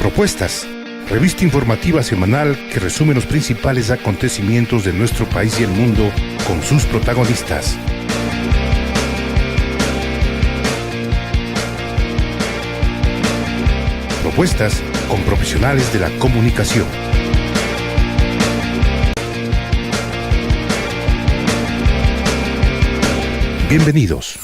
Propuestas, revista informativa semanal que resume los principales acontecimientos de nuestro país y el mundo con sus protagonistas. Propuestas con profesionales de la comunicación. Bienvenidos.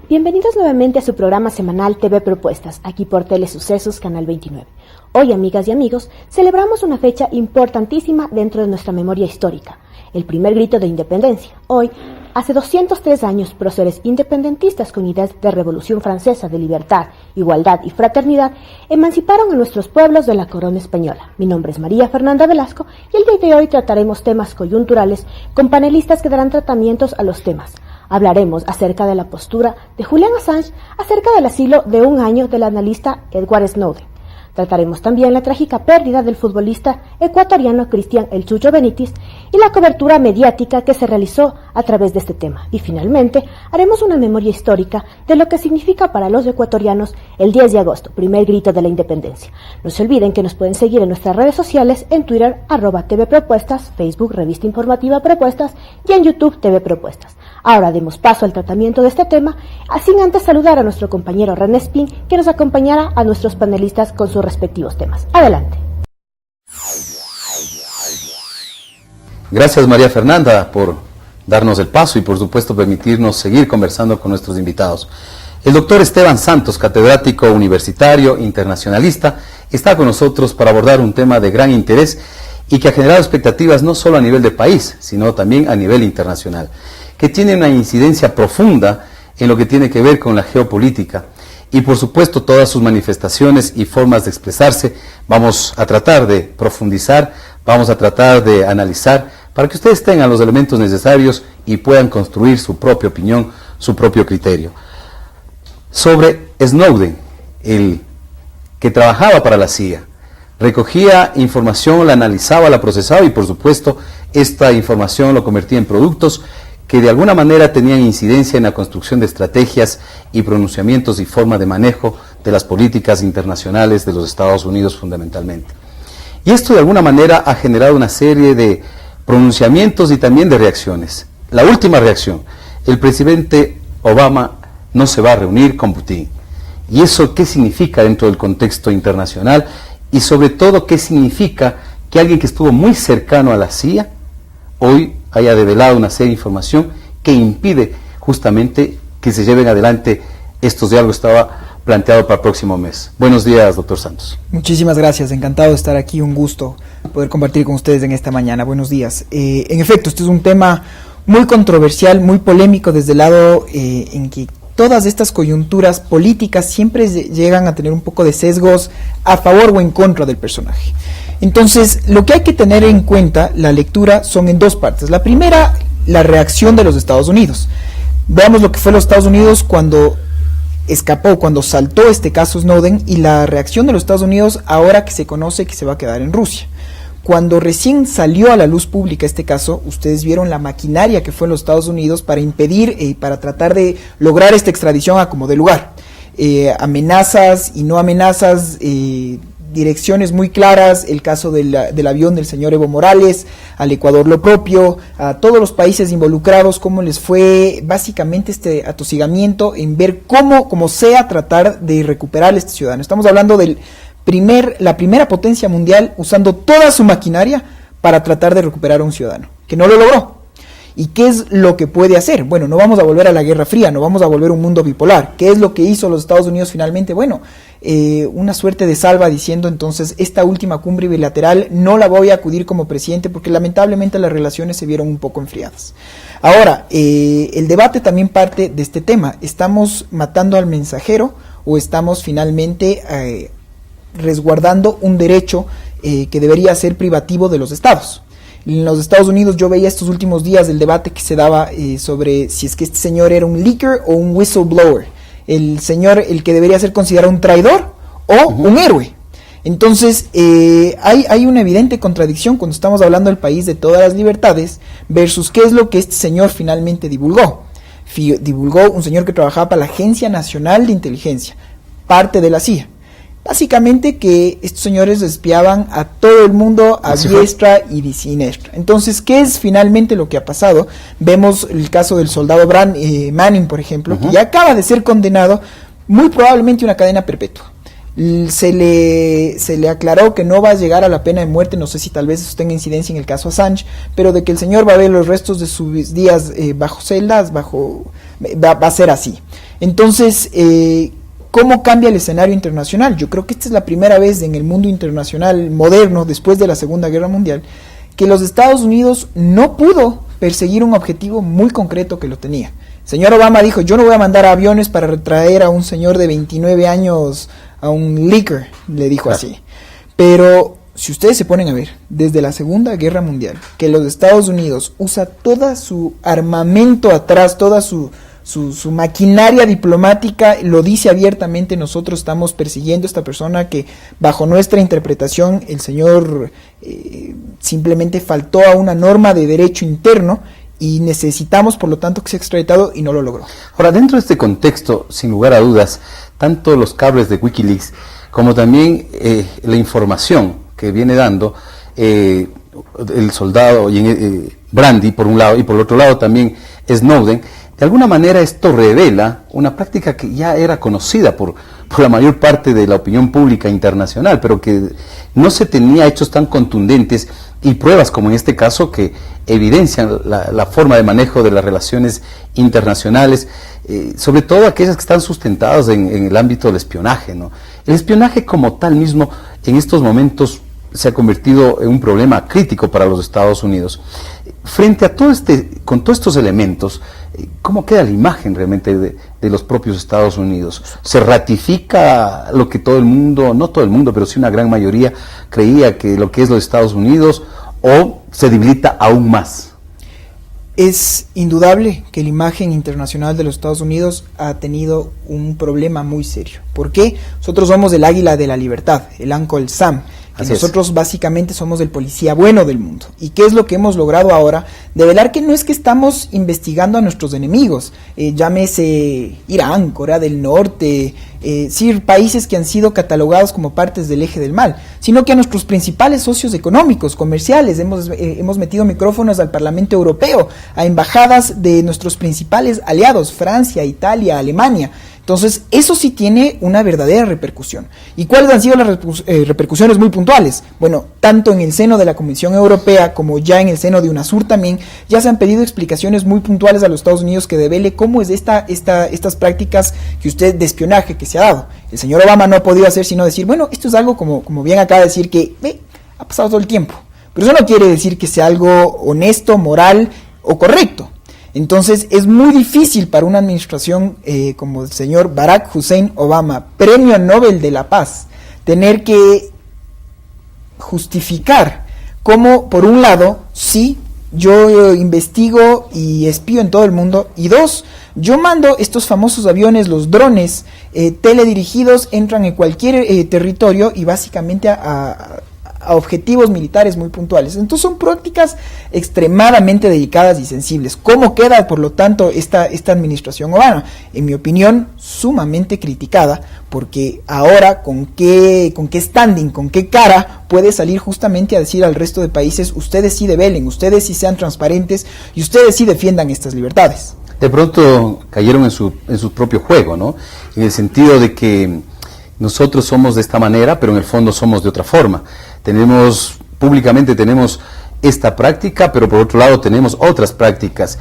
Bienvenidos nuevamente a su programa semanal TV Propuestas, aquí por Telesucesos, Canal 29. Hoy, amigas y amigos, celebramos una fecha importantísima dentro de nuestra memoria histórica, el primer grito de independencia. Hoy, hace 203 años, próceres independentistas con ideas de Revolución Francesa, de libertad, igualdad y fraternidad, emanciparon a nuestros pueblos de la corona española. Mi nombre es María Fernanda Velasco y el día de hoy trataremos temas coyunturales con panelistas que darán tratamientos a los temas. Hablaremos acerca de la postura de Julian Assange acerca del asilo de un año del analista Edward Snowden. Trataremos también la trágica pérdida del futbolista ecuatoriano Cristian El Chucho Benítez y la cobertura mediática que se realizó a través de este tema. Y finalmente, haremos una memoria histórica de lo que significa para los ecuatorianos el 10 de agosto, primer grito de la independencia. No se olviden que nos pueden seguir en nuestras redes sociales, en Twitter, @TV Propuestas, Facebook, Revista Informativa Propuestas y en YouTube, TV Propuestas. Ahora demos paso al tratamiento de este tema, sin antes saludar a nuestro compañero René Spin, que nos acompañará a nuestros panelistas con sus respectivos temas. Adelante. Gracias, María Fernanda, por darnos el paso y por supuesto permitirnos seguir conversando con nuestros invitados. El doctor Esteban Santos, catedrático universitario internacionalista, está con nosotros para abordar un tema de gran interés y que ha generado expectativas no solo a nivel de país, sino también a nivel internacional, que tiene una incidencia profunda en lo que tiene que ver con la geopolítica y por supuesto todas sus manifestaciones y formas de expresarse. Vamos a tratar de profundizar, vamos a tratar de analizar para que ustedes tengan los elementos necesarios y puedan construir su propia opinión, su propio criterio. Sobre Snowden, el que trabajaba para la CIA, recogía información, la analizaba, la procesaba y por supuesto esta información lo convertía en productos que de alguna manera tenían incidencia en la construcción de estrategias y pronunciamientos y forma de manejo de las políticas internacionales de los Estados Unidos fundamentalmente. Y esto de alguna manera ha generado una serie de pronunciamientos y también de reacciones. La última reacción, el presidente Obama no se va a reunir con Putin. ¿Y eso qué significa dentro del contexto internacional? Y sobre todo, ¿qué significa que alguien que estuvo muy cercano a la CIA hoy haya develado una serie de información que impide justamente que se lleven adelante estos diálogos? Estaba planteado para el próximo mes. Buenos días, doctor Santos. Muchísimas gracias, encantado de estar aquí, un gusto poder compartir con ustedes en esta mañana. Buenos días. En efecto, este es un tema muy controversial, muy polémico desde el lado en que todas estas coyunturas políticas siempre llegan a tener un poco de sesgos a favor o en contra del personaje. Entonces, lo que hay que tener en cuenta, la lectura, son en dos partes. La primera, la reacción de los Estados Unidos. Veamos lo que fue los Estados Unidos cuando escapó, cuando saltó este caso Snowden, y la reacción de los Estados Unidos ahora que se conoce que se va a quedar en Rusia. Cuando recién salió a la luz pública este caso, ustedes vieron la maquinaria que fue en los Estados Unidos para impedir y para tratar de lograr esta extradición a como de lugar. Amenazas y no amenazas, direcciones muy claras, el caso del avión del señor Evo Morales, al Ecuador lo propio, a todos los países involucrados, cómo les fue básicamente este atosigamiento en ver cómo sea tratar de recuperar a este ciudadano. Estamos hablando del la primera potencia mundial usando toda su maquinaria para tratar de recuperar a un ciudadano, que no lo logró. ¿Y qué es lo que puede hacer? Bueno, no vamos a volver a la Guerra Fría, no vamos a volver a un mundo bipolar. ¿Qué es lo que hizo los Estados Unidos finalmente? Bueno, una suerte de salva diciendo entonces, esta última cumbre bilateral no la voy a acudir como presidente porque lamentablemente las relaciones se vieron un poco enfriadas. Ahora, el debate también parte de este tema. ¿Estamos matando al mensajero o estamos finalmente resguardando un derecho que debería ser privativo de los estados? En los Estados Unidos yo veía estos últimos días el debate que se daba sobre si es que este señor era un leaker o un whistleblower, el señor el que debería ser considerado un traidor o un héroe. Entonces hay una evidente contradicción cuando estamos hablando del país de todas las libertades versus qué es lo que este señor finalmente divulgó. Divulgó un señor que trabajaba para la Agencia Nacional de Inteligencia, parte de la CIA. Básicamente que estos señores espiaban a todo el mundo a diestra y siniestra. Entonces, ¿qué es finalmente lo que ha pasado? Vemos el caso del soldado Manning, por ejemplo, que ya acaba de ser condenado, muy probablemente una cadena perpetua. Se le aclaró que no va a llegar a la pena de muerte, no sé si tal vez eso tenga incidencia en el caso Assange, pero de que el señor va a ver los restos de sus días bajo celdas, va a ser así. Entonces, ¿cómo cambia el escenario internacional? Yo creo que esta es la primera vez en el mundo internacional moderno, después de la Segunda Guerra Mundial, que los Estados Unidos no pudo perseguir un objetivo muy concreto que lo tenía. El señor Obama dijo, yo no voy a mandar aviones para retraer a un señor de 29 años a un leaker, le dijo así. Pero si ustedes se ponen a ver, desde la Segunda Guerra Mundial, que los Estados Unidos usa toda su armamento atrás, toda su maquinaria diplomática, lo dice abiertamente, nosotros estamos persiguiendo a esta persona que bajo nuestra interpretación el señor simplemente faltó a una norma de derecho interno y necesitamos por lo tanto que sea extraditado y no lo logró. Ahora, dentro de este contexto, sin lugar a dudas, tanto los cables de Wikileaks como también la información que viene dando el soldado Brandy por un lado y por el otro lado también Snowden, de alguna manera esto revela una práctica que ya era conocida por la mayor parte de la opinión pública internacional, pero que no se tenía hechos tan contundentes y pruebas como en este caso que evidencian la forma de manejo de las relaciones internacionales, sobre todo aquellas que están sustentadas en el ámbito del espionaje, ¿no? El espionaje como tal mismo en estos momentos se ha convertido en un problema crítico para los Estados Unidos. Frente a con todos estos elementos, ¿cómo queda la imagen realmente de los propios Estados Unidos? ¿Se ratifica lo que todo el mundo, no todo el mundo, pero sí una gran mayoría creía que lo que es los Estados Unidos, o se debilita aún más? Es indudable que la imagen internacional de los Estados Unidos ha tenido un problema muy serio. ¿Por qué? Nosotros somos el águila de la libertad, el Uncle Sam. Que nosotros básicamente somos el policía bueno del mundo. ¿Y qué es lo que hemos logrado ahora? Develar que no es que estamos investigando a nuestros enemigos, llámese Irán, Corea del Norte, sí, países que han sido catalogados como partes del eje del mal, sino que a nuestros principales socios económicos, comerciales. Hemos metido micrófonos al Parlamento Europeo, a embajadas de nuestros principales aliados, Francia, Italia, Alemania. Entonces, eso sí tiene una verdadera repercusión. ¿Y cuáles han sido las repercusiones muy puntuales? Bueno, tanto en el seno de la Comisión Europea como ya en el seno de UNASUR también, ya se han pedido explicaciones muy puntuales a los Estados Unidos que devele cómo es estas prácticas de espionaje que se ha dado. El señor Obama no ha podido hacer sino decir, bueno, esto es algo como bien acaba de decir que ha pasado todo el tiempo. Pero eso no quiere decir que sea algo honesto, moral o correcto. Entonces es muy difícil para una administración como el señor Barack Hussein Obama, Premio Nobel de la Paz, tener que justificar cómo, por un lado, sí, yo investigo y espío en todo el mundo, y dos, yo mando estos famosos aviones, los drones teledirigidos, entran en cualquier territorio y básicamente a objetivos militares muy puntuales. Entonces son prácticas extremadamente delicadas y sensibles. ¿Cómo queda, por lo tanto, esta administración Obama? En mi opinión, sumamente criticada, porque ahora con qué standing, con qué cara puede salir justamente a decir al resto de países, ustedes sí develen, ustedes sí sean transparentes y ustedes sí defiendan estas libertades. De pronto cayeron en su propio juego, ¿no? En el sentido de que nosotros somos de esta manera, pero en el fondo somos de otra forma. Públicamente tenemos esta práctica, pero por otro lado tenemos otras prácticas.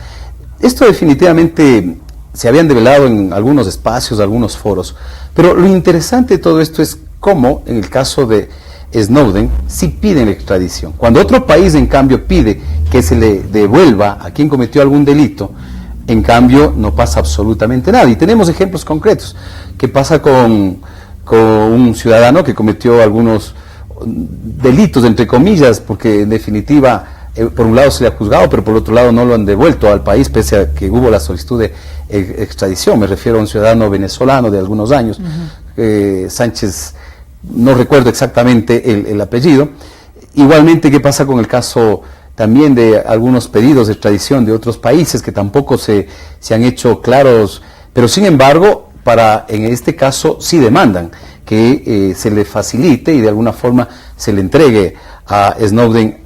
Esto definitivamente se habían develado en algunos espacios, algunos foros, pero lo interesante de todo esto es cómo, en el caso de Snowden, sí piden la extradición. Cuando otro país, en cambio, pide que se le devuelva a quien cometió algún delito, en cambio, no pasa absolutamente nada. Y tenemos ejemplos concretos. ¿Qué pasa con un ciudadano que cometió algunos delitos, entre comillas, porque en definitiva, por un lado se le ha juzgado, pero por otro lado no lo han devuelto al país, pese a que hubo la solicitud de extradición? Me refiero a un ciudadano venezolano de algunos años, Sánchez, no recuerdo exactamente el apellido. Igualmente, ¿qué pasa con el caso también de algunos pedidos de extradición de otros países que tampoco se han hecho claros, pero sin embargo, en este caso sí demandan que se le facilite y de alguna forma se le entregue a Snowden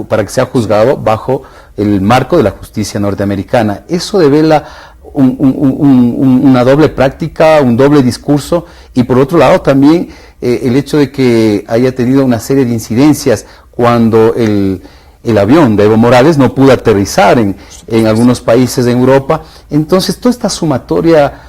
para que sea juzgado bajo el marco de la justicia norteamericana. Eso devela una doble práctica, un doble discurso, y por otro lado también el hecho de que haya tenido una serie de incidencias cuando el avión de Evo Morales no pudo aterrizar en algunos países de Europa. Entonces toda esta sumatoria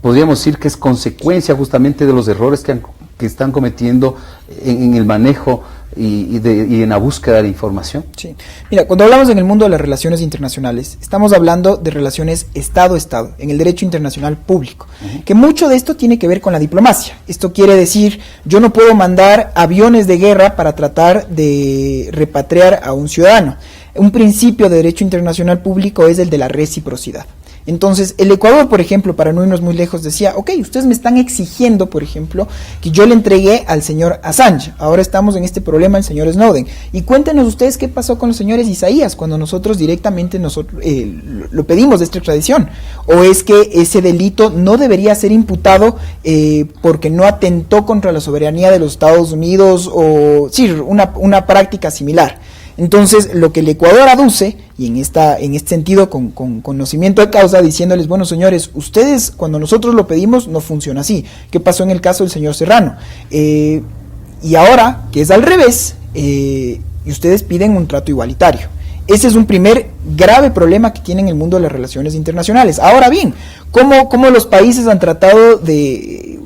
podríamos decir que es consecuencia justamente de los errores que están cometiendo en el manejo y en la búsqueda de información. Sí. Mira, cuando hablamos en el mundo de las relaciones internacionales, estamos hablando de relaciones Estado-Estado, en el derecho internacional público, que mucho de esto tiene que ver con la diplomacia. Esto quiere decir, yo no puedo mandar aviones de guerra para tratar de repatriar a un ciudadano. Un principio de derecho internacional público es el de la reciprocidad. Entonces, el Ecuador, por ejemplo, para no irnos muy lejos, decía, ok, ustedes me están exigiendo, por ejemplo, que yo le entregué al señor Assange. Ahora estamos en este problema el señor Snowden. Y cuéntenos ustedes qué pasó con los señores Isaías cuando nosotros directamente lo pedimos de esta extradición. ¿O es que ese delito no debería ser imputado porque no atentó contra la soberanía de los Estados Unidos o sí, una práctica similar? Entonces, lo que el Ecuador aduce, y en este sentido con conocimiento de causa, diciéndoles, bueno señores, ustedes cuando nosotros lo pedimos no funciona así. ¿Qué pasó en el caso del señor Serrano? Y ahora, que es al revés, y ustedes piden un trato igualitario. Ese es un primer grave problema que tiene en el mundo de las relaciones internacionales. Ahora bien, ¿cómo los países han tratado de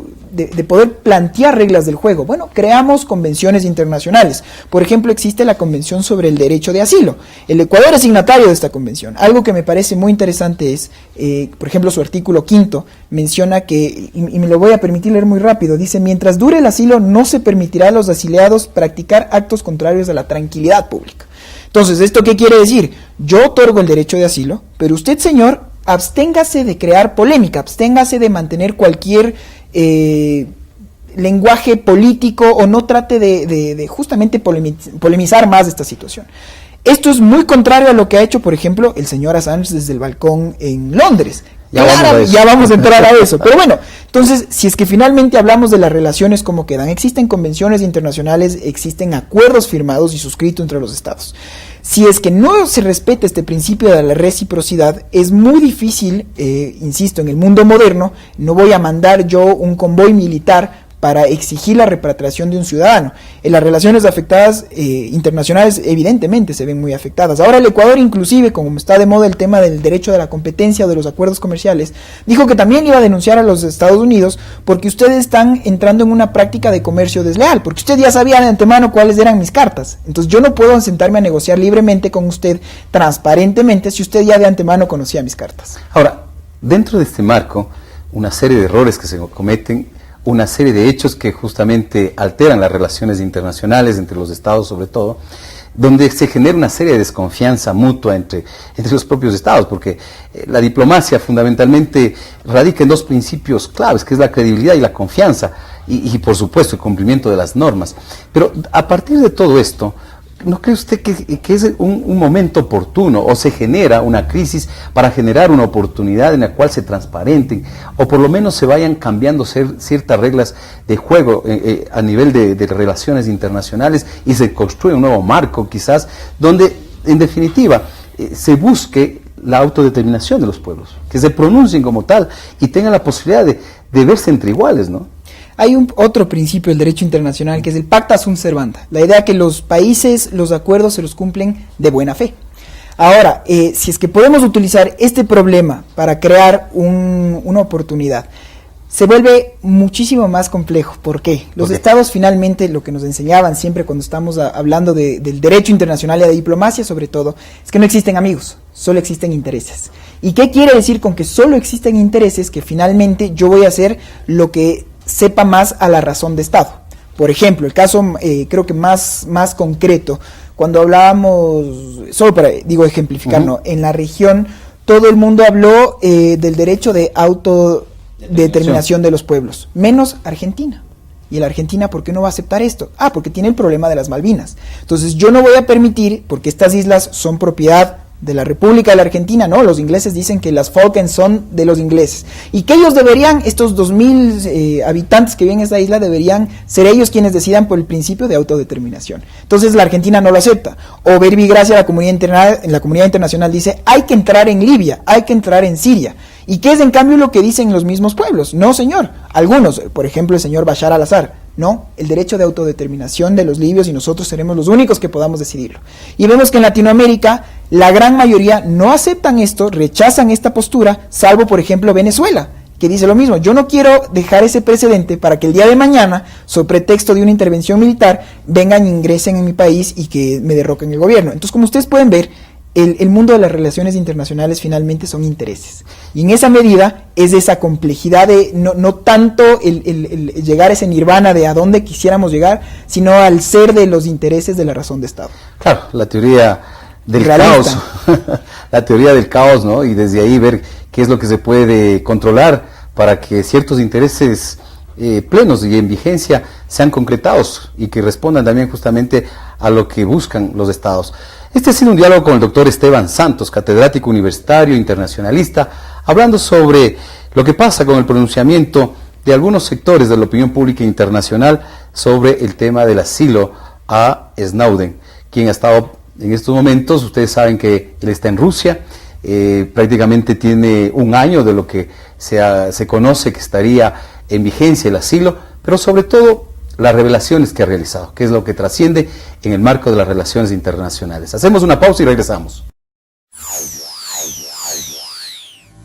poder plantear reglas del juego? Bueno, creamos convenciones internacionales. Por ejemplo, existe la Convención sobre el Derecho de Asilo. El Ecuador es signatario de esta convención. Algo que me parece muy interesante es, por ejemplo, su artículo 5 menciona que, y me lo voy a permitir leer muy rápido, dice, mientras dure el asilo no se permitirá a los asiliados practicar actos contrarios a la tranquilidad pública. Entonces, ¿esto qué quiere decir? Yo otorgo el derecho de asilo, pero usted, señor, absténgase de crear polémica, absténgase de mantener cualquier lenguaje político o no trate de justamente polemizar más de esta situación. Esto es muy contrario a lo que ha hecho, por ejemplo, el señor Assange desde el balcón en Londres. Ya vamos a entrar a eso. Pero bueno, entonces, si es que finalmente hablamos de las relaciones como quedan, existen convenciones internacionales, existen acuerdos firmados y suscritos entre los estados. Si es que no se respeta este principio de la reciprocidad, es muy difícil, insisto, en el mundo moderno, no voy a mandar yo un convoy militar para exigir la repatriación de un ciudadano. En las relaciones afectadas internacionales evidentemente se ven muy afectadas. Ahora el Ecuador, inclusive, como está de moda el tema del derecho de la competencia o de los acuerdos comerciales, dijo que también iba a denunciar a los Estados Unidos porque ustedes están entrando en una práctica de comercio desleal, porque usted ya sabía de antemano cuáles eran mis cartas. Entonces yo no puedo sentarme a negociar libremente con usted, transparentemente, si usted ya de antemano conocía mis cartas. Ahora, dentro de este marco, una serie de errores que se cometen, una serie de hechos que justamente alteran las relaciones internacionales entre los estados, sobre todo, donde se genera una serie de desconfianza mutua entre los propios estados, porque la diplomacia fundamentalmente radica en dos principios claves, que es la credibilidad y la confianza, y por supuesto el cumplimiento de las normas. Pero a partir de todo esto, ¿no cree usted que es un momento oportuno o se genera una crisis para generar una oportunidad en la cual se transparenten o por lo menos se vayan cambiando ciertas reglas de juego a nivel de relaciones internacionales y se construye un nuevo marco quizás donde en definitiva se busque la autodeterminación de los pueblos, que se pronuncien como tal y tengan la posibilidad de verse entre iguales, ¿no? Hay otro principio del derecho internacional que es el pacta sunt servanda, la idea que los países, los acuerdos se los cumplen de buena fe. Ahora, si es que podemos utilizar este problema para crear una oportunidad, se vuelve muchísimo más complejo. ¿Por qué? Los estados finalmente, lo que nos enseñaban siempre cuando estamos hablando del derecho internacional y de diplomacia sobre todo, es que no existen amigos, solo existen intereses. ¿Y qué quiere decir con que solo existen intereses? Que finalmente yo voy a hacer lo que sepa más a la razón de Estado. Por ejemplo, el caso creo que más concreto, cuando hablábamos, solo para ejemplificar, ¿no? En la región todo el mundo habló del derecho de autodeterminación de los pueblos, menos Argentina. Y la Argentina, ¿por qué no va a aceptar esto? Porque tiene el problema de las Malvinas. Entonces yo no voy a permitir, porque estas islas son propiedad de la República de la Argentina. No, los ingleses dicen que las Falklands son de los ingleses y que ellos deberían, estos 2000 habitantes que viven en esta isla, deberían ser ellos quienes decidan por el principio de autodeterminación. Entonces la Argentina no lo acepta. O Verbi Gracia, la comunidad internacional dice, hay que entrar en Libia, hay que entrar en Siria. ¿Y qué es en cambio lo que dicen los mismos pueblos? No, señor. Algunos, por ejemplo el señor Bashar al-Assad, no, el derecho de autodeterminación de los libios y nosotros seremos los únicos que podamos decidirlo. Y vemos que en Latinoamérica la gran mayoría no aceptan esto, rechazan esta postura, salvo por ejemplo Venezuela, que dice lo mismo. Yo no quiero dejar ese precedente para que el día de mañana, sobre pretexto de una intervención militar, vengan e ingresen en mi país y que me derroquen el gobierno. Entonces, como ustedes pueden ver, el mundo de las relaciones internacionales finalmente son intereses. Y en esa medida es esa complejidad de no tanto el llegar a ese nirvana de a dónde quisiéramos llegar, sino al ser de los intereses de la razón de Estado. Claro, la teoría del caos, la teoría del caos, ¿no? Y desde ahí ver qué es lo que se puede controlar para que ciertos intereses plenos y en vigencia sean concretados y que respondan también justamente a lo que buscan los estados. Este ha sido un diálogo con el doctor Esteban Santos, catedrático universitario internacionalista, hablando sobre lo que pasa con el pronunciamiento de algunos sectores de la opinión pública internacional sobre el tema del asilo a Snowden, quien ha estado en estos momentos, ustedes saben que él está en Rusia, prácticamente tiene un año de lo que se conoce que estaría en vigencia el asilo, pero sobre todo las revelaciones que ha realizado, que es lo que trasciende en el marco de las relaciones internacionales. Hacemos una pausa y regresamos.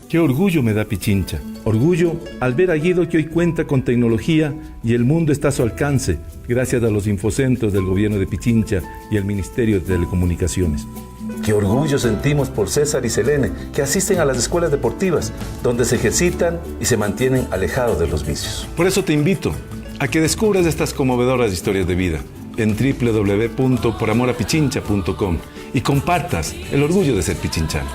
Qué orgullo me da Pichincha. Orgullo al ver a Guido que hoy cuenta con tecnología y el mundo está a su alcance, gracias a los infocentros del gobierno de Pichincha y el Ministerio de Telecomunicaciones. Qué orgullo sentimos por César y Selene, que asisten a las escuelas deportivas, donde se ejercitan y se mantienen alejados de los vicios. Por eso te invito a que descubras estas conmovedoras historias de vida en www.poramorapichincha.com y compartas el orgullo de ser pichinchano.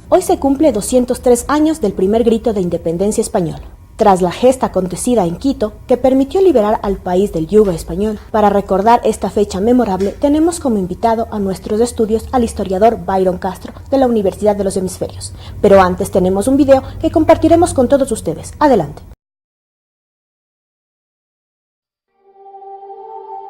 Hoy se cumple 203 años del primer grito de independencia español, tras la gesta acontecida en Quito que permitió liberar al país del yugo español. Para recordar esta fecha memorable, tenemos como invitado a nuestros estudios al historiador Byron Castro de la Universidad de los Hemisferios. Pero antes tenemos un video que compartiremos con todos ustedes. Adelante.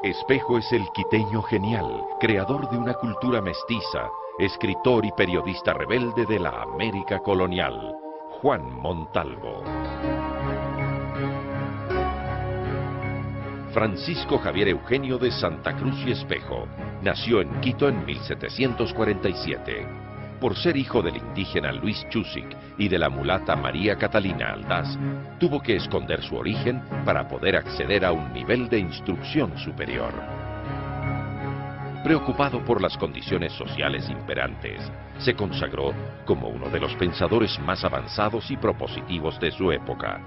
Espejo es el quiteño genial, creador de una cultura mestiza, escritor y periodista rebelde de la América colonial, Juan Montalvo. Francisco Javier Eugenio de Santa Cruz y Espejo nació en Quito en 1747. Por ser hijo del indígena Luis Chusic y de la mulata María Catalina Aldaz, tuvo que esconder su origen para poder acceder a un nivel de instrucción superior. Preocupado por las condiciones sociales imperantes, se consagró como uno de los pensadores más avanzados y propositivos de su época,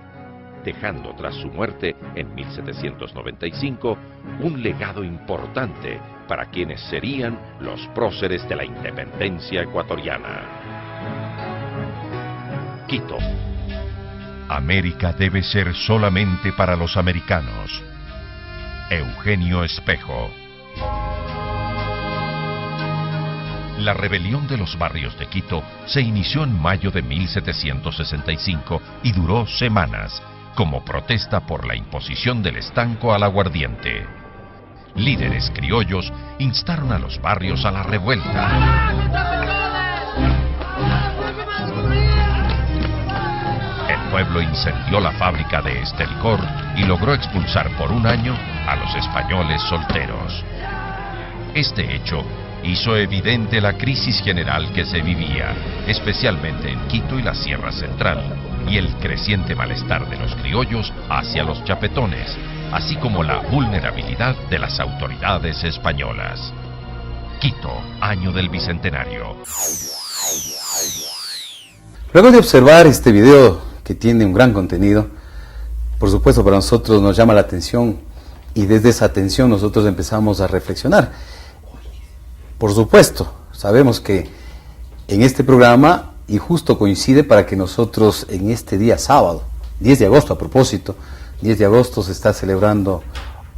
dejando tras su muerte en 1795 un legado importante para quienes serían los próceres de la independencia ecuatoriana. Quito. América debe ser solamente para los americanos. Eugenio Espejo. La rebelión de los barrios de Quito se inició en mayo de 1765 y duró semanas, como protesta por la imposición del estanco al aguardiente. Líderes criollos instaron a los barrios a la revuelta. El pueblo incendió la fábrica de Estelcor y logró expulsar por un año a los españoles solteros. Este hecho hizo evidente la crisis general que se vivía, especialmente en Quito y la Sierra Central, y el creciente malestar de los criollos hacia los chapetones, así como la vulnerabilidad de las autoridades españolas. Quito, año del Bicentenario. Luego de observar este video que tiene un gran contenido, por supuesto para nosotros nos llama la atención y desde esa atención nosotros empezamos a reflexionar. Por supuesto, sabemos que en este programa, y justo coincide para que nosotros en este día sábado, 10 de agosto a propósito, 10 de agosto se está celebrando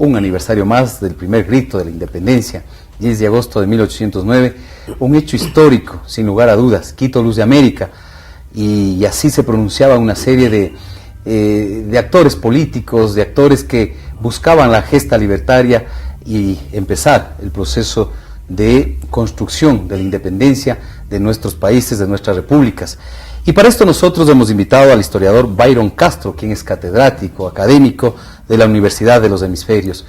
un aniversario más del primer grito de la independencia, 10 de agosto de 1809, un hecho histórico, sin lugar a dudas, Quito, luz de América, y así se pronunciaba una serie de actores políticos, de actores que buscaban la gesta libertaria y empezar el proceso de construcción de la independencia de nuestros países, de nuestras repúblicas. Y para esto nosotros hemos invitado al historiador Byron Castro, quien es catedrático, académico de la Universidad de los Hemisferios.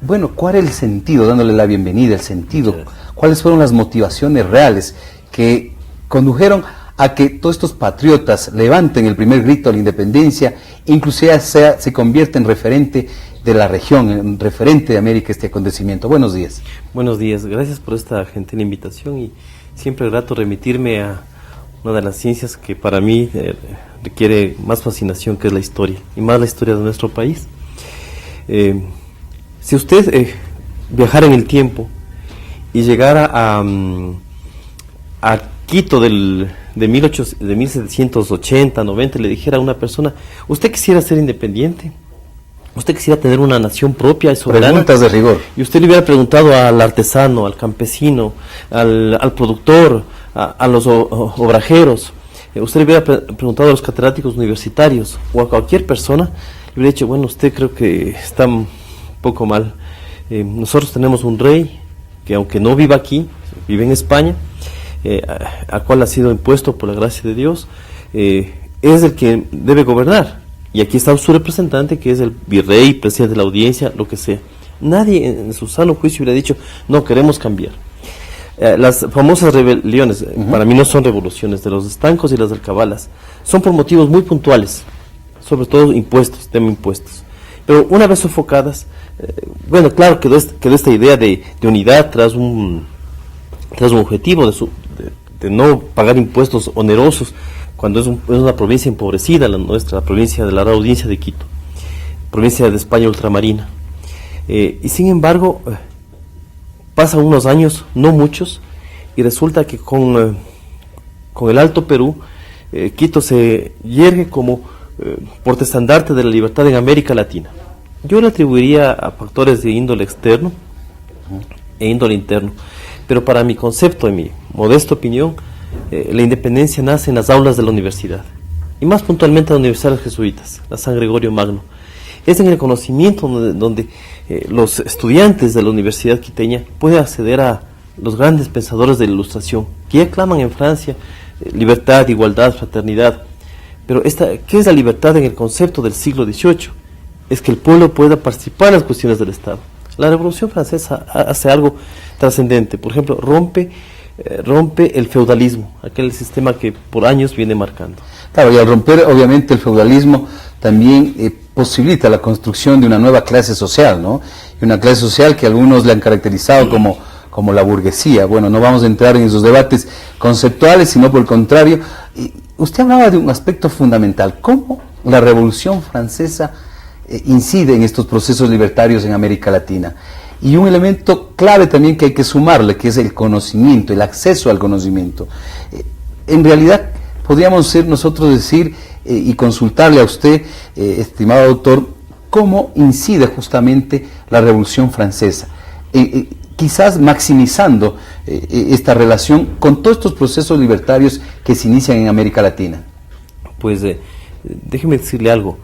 Bueno, ¿cuál es el sentido, dándole la bienvenida, el sentido? ¿Cuáles fueron las motivaciones reales que condujeron a que todos estos patriotas levanten el primer grito a la independencia, inclusive se convierte en referente de la región, en referente de América este acontecimiento? Buenos días. Buenos días, gracias por esta gentil invitación y siempre grato remitirme a una de las ciencias que para mí requiere más fascinación, que es la historia, y más la historia de nuestro país. Si usted viajara en el tiempo y llegara a Quito de 1780, 90, le dijera a una persona, ¿usted quisiera ser independiente? ¿Usted quisiera tener una nación propia y soberana? Preguntas de rigor. Y usted le hubiera preguntado al artesano, al campesino, al productor, a los obrajeros, usted le hubiera preguntado a los catedráticos universitarios o a cualquier persona, le hubiera dicho, bueno, usted creo que está un poco mal. Nosotros tenemos un rey que, aunque no viva aquí, vive en España, a cual ha sido impuesto por la gracia de Dios, es el que debe gobernar. Y aquí está su representante, que es el virrey, presidente de la audiencia, lo que sea. Nadie en su sano juicio hubiera dicho, no, queremos cambiar. Las famosas rebeliones, para mí no son revoluciones, de los estancos y las alcabalas, son por motivos muy puntuales, sobre todo impuestos, tema impuestos. Pero una vez sofocadas, bueno, claro, quedó esta idea de unidad tras un objetivo de no pagar impuestos onerosos, cuando es una provincia empobrecida, la nuestra, la provincia de la audiencia de Quito, provincia de España ultramarina. Y sin embargo, pasan unos años, no muchos, y resulta que con el Alto Perú, Quito se yergue como portaestandarte de la libertad en América Latina. Yo le atribuiría a factores de índole externo e índole interno, pero para mi concepto, en mi modesta opinión, la independencia nace en las aulas de la universidad, y más puntualmente en la Universidad de los Jesuitas, la San Gregorio Magno. Es en el conocimiento donde los estudiantes de la universidad quiteña pueden acceder a los grandes pensadores de la Ilustración, que ya claman en Francia libertad, igualdad, fraternidad. Pero ¿qué es la libertad en el concepto del siglo XVIII? Es que el pueblo pueda participar en las cuestiones del Estado. La Revolución Francesa hace algo trascendente. Por ejemplo, rompe el feudalismo, aquel sistema que por años viene marcando. Claro, y al romper obviamente el feudalismo también posibilita la construcción de una nueva clase social, ¿no? Y una clase social que algunos le han caracterizado como la burguesía. Bueno, no vamos a entrar en esos debates conceptuales, sino por el contrario. Usted hablaba de un aspecto fundamental, cómo la Revolución Francesa incide en estos procesos libertarios en América Latina. Y un elemento clave también que hay que sumarle, que es el conocimiento, el acceso al conocimiento. En realidad, podríamos nosotros decir y consultarle a usted, estimado doctor, cómo incide justamente la Revolución Francesa, quizás maximizando esta relación con todos estos procesos libertarios que se inician en América Latina. Pues déjeme decirle algo.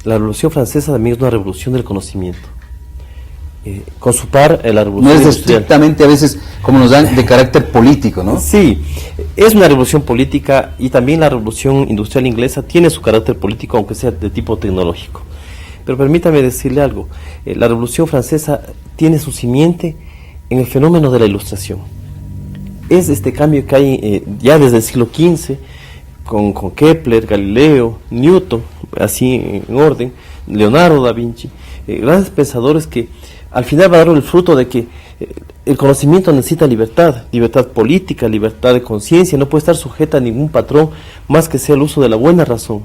La Revolución Francesa también es una revolución del conocimiento. Con su par, la revolución no es industrial, estrictamente a veces, como nos dan, de carácter político, ¿no? Sí, es una revolución política, y también la revolución industrial inglesa tiene su carácter político, aunque sea de tipo tecnológico. Pero permítame decirle algo, la Revolución Francesa tiene su simiente en el fenómeno de la Ilustración. Es este cambio que hay ya desde el siglo XV, con Kepler, Galileo, Newton, así en orden, Leonardo da Vinci, grandes pensadores que al final va a dar el fruto de que el conocimiento necesita libertad política, libertad de conciencia, no puede estar sujeta a ningún patrón más que sea el uso de la buena razón.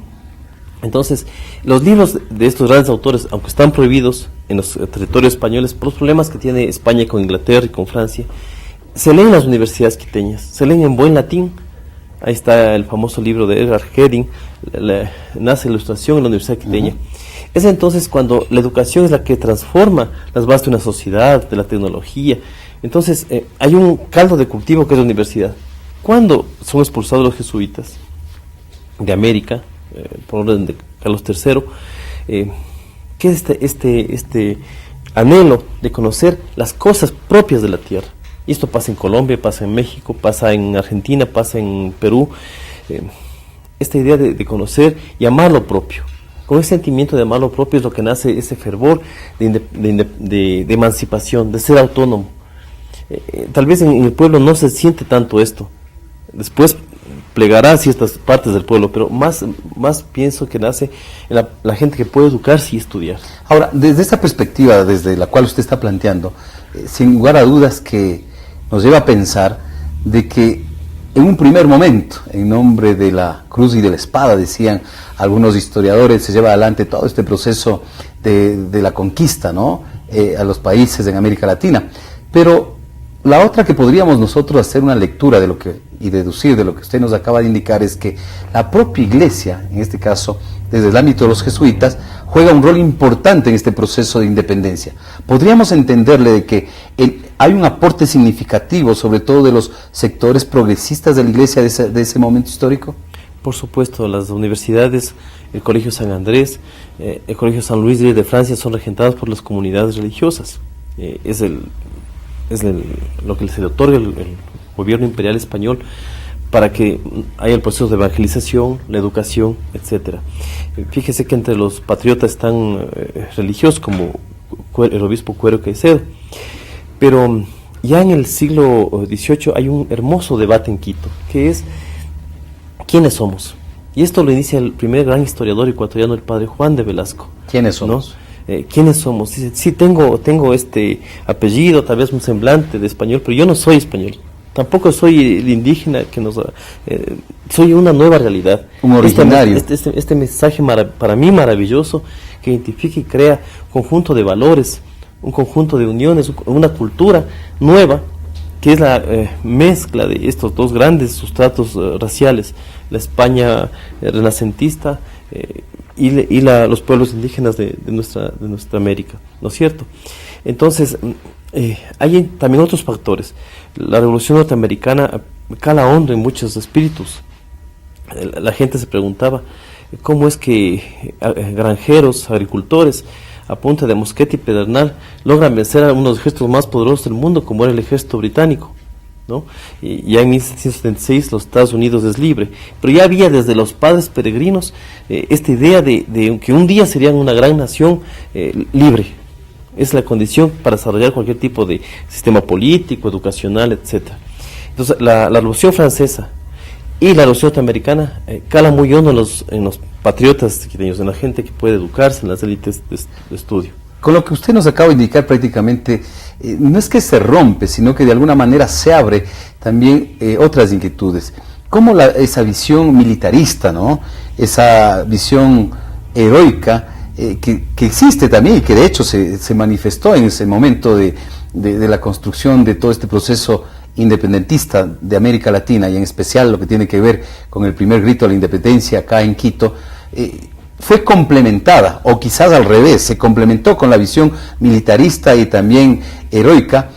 Entonces, los libros de estos grandes autores, aunque están prohibidos en los territorios españoles por los problemas que tiene España con Inglaterra y con Francia, se leen en las universidades quiteñas, se leen en buen latín, Ahí está el famoso libro de Edgar Hering, Nace la Ilustración en la Universidad Quiteña. Es entonces cuando la educación es la que transforma las bases de una sociedad, de la tecnología. Entonces hay un caldo de cultivo que es la universidad. ¿Cuándo son expulsados los jesuitas de América, por orden de Carlos III? ¿Qué es este anhelo de conocer las cosas propias de la tierra? Y esto pasa en Colombia, pasa en México, pasa en Argentina, pasa en Perú. Esta idea de conocer y amar lo propio. Con ese sentimiento de amar lo propio es lo que nace ese fervor de emancipación, de ser autónomo. Tal vez en el pueblo no se siente tanto esto. Después plegará ciertas partes del pueblo, pero más pienso que nace en la gente que puede educarse y estudiar. Ahora, desde esta perspectiva, desde la cual usted está planteando, sin lugar a dudas que nos lleva a pensar de que en un primer momento, en nombre de la cruz y de la espada, decían algunos historiadores, se lleva adelante todo este proceso de la conquista, ¿no? A los países en América Latina. Pero la otra que podríamos nosotros hacer una lectura de lo que y deducir de lo que usted nos acaba de indicar es que la propia Iglesia, en este caso desde el ámbito de los jesuitas, juega un rol importante en este proceso de independencia. Podríamos entenderle de que hay un aporte significativo, sobre todo de los sectores progresistas de la Iglesia de ese momento histórico. Por supuesto, las universidades, el Colegio San Andrés, el Colegio San Luis de Francia son regentadas por las comunidades religiosas. Es lo que se le otorga el gobierno imperial español para que haya el proceso de evangelización, la educación, etcétera. Fíjese que entre los patriotas están religiosos como el obispo Cuero Caicedo, pero ya en el siglo XVIII hay un hermoso debate en Quito, que es ¿quiénes somos? Y esto lo inicia el primer gran historiador ecuatoriano, el padre Juan de Velasco. ¿Quiénes somos? ¿No? ¿Quiénes somos? Dice, sí, tengo este apellido, tal vez un semblante de español, pero yo no soy español. Tampoco soy el indígena soy una nueva realidad. Un originario. Este mensaje para mí maravilloso, que identifica y crea un conjunto de valores, un conjunto de uniones, una cultura nueva, que es la mezcla de estos dos grandes sustratos raciales, la España renacentista y los pueblos indígenas de nuestra América, ¿no es cierto? Entonces, hay también otros factores. La Revolución Norteamericana cala hondo en muchos espíritus. La gente se preguntaba cómo es que granjeros, agricultores, a punta de mosquete y pedernal, logran vencer a uno de los ejércitos más poderosos del mundo, como era el ejército británico, ¿no? Y ya en 1776 los Estados Unidos es libre, pero ya había desde los padres peregrinos esta idea de que un día serían una gran nación libre. Es la condición para desarrollar cualquier tipo de sistema político, educacional, etc. Entonces, la Revolución Francesa y la Revolución Norteamericana cala muy hondo en los patriotas quiteños, en la gente que puede educarse, en las élites de estudio. Con lo que usted nos acaba de indicar prácticamente, no es que se rompe, sino que de alguna manera se abre también otras inquietudes. Como esa visión militarista, ¿no? Esa visión heroica, que existe también y que de hecho se manifestó en ese momento de la construcción de todo este proceso independentista de América Latina, y en especial lo que tiene que ver con el primer grito de la independencia acá en Quito, fue complementada, o quizás al revés, se complementó con la visión militarista y también heroica,